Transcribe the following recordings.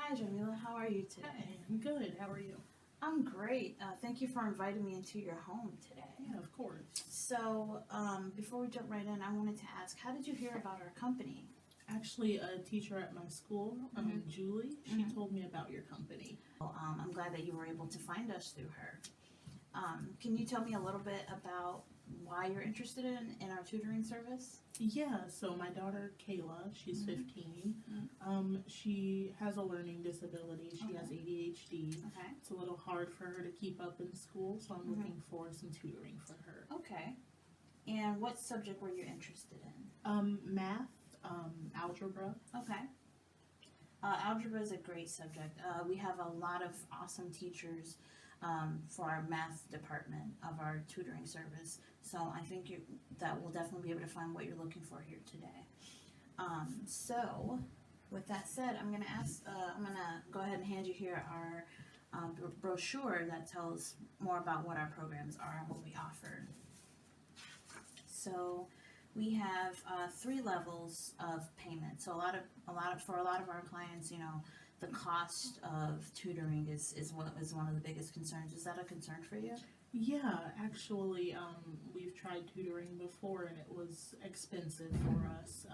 Hi, Jamila. How are you today? Hi, I'm good. How are you? I'm great. Thank you for inviting me into your home today. Yeah, of course. So, before we jump right in, I wanted to ask, how did you hear about our company? Actually, a teacher at my school, Julie, she Mhm. told me about your company. I'm glad that you were able to find us through her. Can you tell me a little bit about why you're interested in our tutoring service? Yeah, so my daughter Kayla, she's Mhm. 15. Mhm. She has a learning disability. She has Okay. ADHD. Okay. It's a little hard for her to keep up in school, so I'm Mhm. looking for some tutoring for her. Okay. And what subject were you interested in? Math, algebra. Okay. Algebra is a great subject. We have a lot of awesome teachers for our math department of our tutoring service. So I think that we'll definitely be able to find what you're looking for here today. So, with that said, I'm gonna go ahead and hand you here our brochure that tells more about what our programs are and what we offer. So, we have three levels of payment. So for a lot of our clients, the cost of tutoring is one of the biggest concerns. Is that a concern for you? Yeah, actually, we've tried tutoring before and it was expensive for us.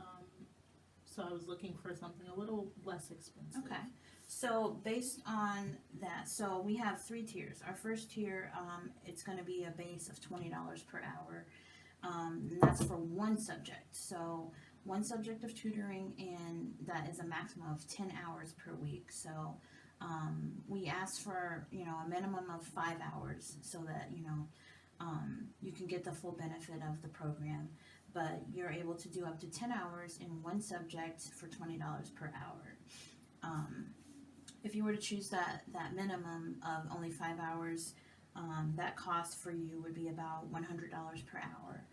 So I was looking for something a little less expensive. Okay. So based on that, so we have three tiers. Our first tier, it's going to be a base of $20 per hour. And that's for one subject. So one subject of tutoring, and that is a maximum of 10 hours per week. So we ask for a minimum of 5 hours so that you can get the full benefit of the program. But you're able to do up to 10 hours in one subject for $20 per hour. Um, if you were to choose that minimum of only 5 hours, that cost for you would be about $100 per hour,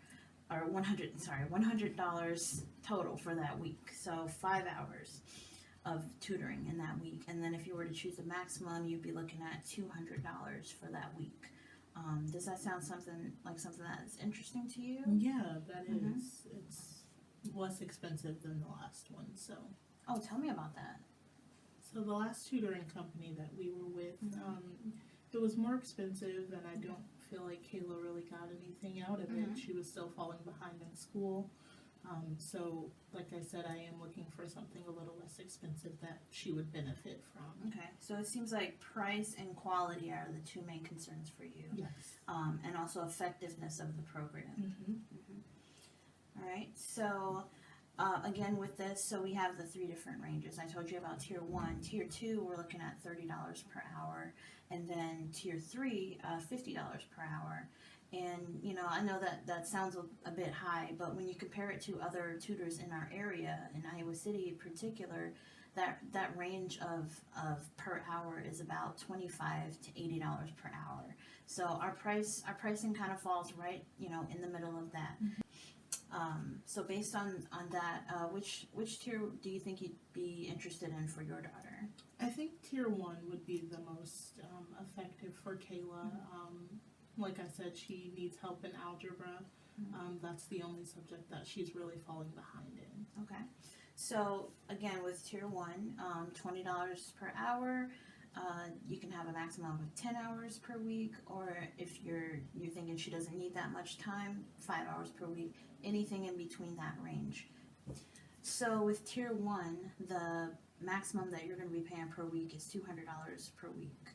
or $100 total for that week. So 5 hours of tutoring in that week, and then if you were to choose the maximum, you'd be looking at $200 for that week. Does that sound something that is interesting to you? Yeah, that is. Mhm. It's less expensive than the last one. So, Oh, tell me about that. the last tutoring company that we were with, Mhm. it was more expensive, and I don't feel like Kayla really got anything out of it. Mhm. She was still falling behind in school. So, like I said, I am looking for something a little less expensive that she would benefit from. Okay, so it seems like price and quality are the two main concerns for you, Yes. and also effectiveness of the program. All right, so again with this, so we have the three different ranges. I told you about tier one. Tier two, we're looking at $30 per hour, and then tier three, $50 per hour. And I know that sounds a bit high, but when you compare it to other tutors in our area, in Iowa City in particular, that range of per hour is about $25 to $80 per hour. So our pricing kind of falls right in the middle of that. So based on that, which tier do you think you'd be interested in for your daughter? I think tier one would be the most effective for Kayla. Like I said, she needs help in algebra. That's the only subject that she's really falling behind in. Okay. So again, with tier one, $20 per hour. You can have a maximum of 10 hours per week, or if you're thinking she doesn't need that much time, 5 hours per week. Anything in between that range. So with tier one, the maximum that you're going to be paying per week is $200 per week.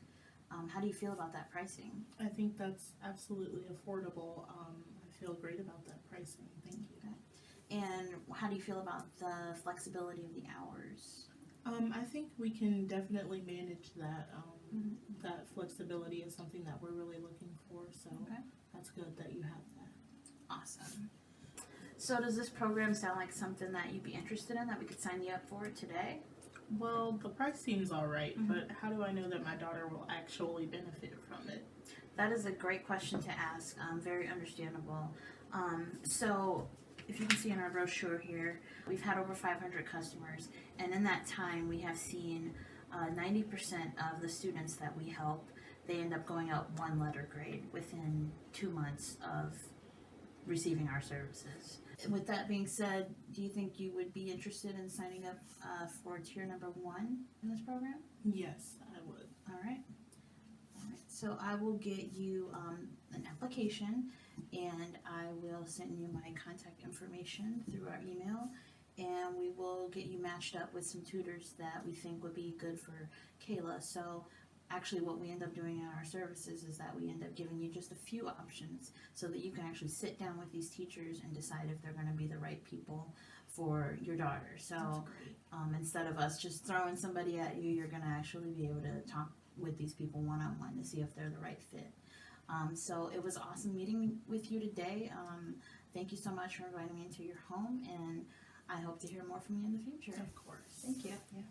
How do you feel about that pricing? I think that's absolutely affordable. I feel great about that pricing. Thank you. Okay. And how do you feel about the flexibility of the hours? I think we can definitely manage that. Mhm. That flexibility is something that we're really looking for, so Okay. that's good that you have that. Awesome. So does this program sound like something that you'd be interested in, that we could sign you up for today? Well, the price seems alright, Mhm. but how do I know that my daughter will actually benefit from it? That is a great question to ask. Very understandable. So, if you can see in our brochure here, we've had over 500 customers, and in that time, we have seen 90% of the students that we help, they end up going up one letter grade within 2 months receiving our services. With that being said, do you think you would be interested in signing up for tier number 1 in this program? Yes, I would. All right. So I will get you an application, and I will send you my contact information through our email, and we will get you matched up with some tutors that we think would be good for Kayla. So actually what we end up doing in our services is that we end up giving you just a few options so that you can actually sit down with these teachers and decide if they're going to be the right people for your daughter. So That's great. instead of us just throwing somebody at you, you're going to actually be able to talk with these people one-on-one to see if they're the right fit. So it was awesome meeting with you today. Thank you so much for inviting me into your home, and I hope to hear more from you in the future. Of course. Thank you. Yeah.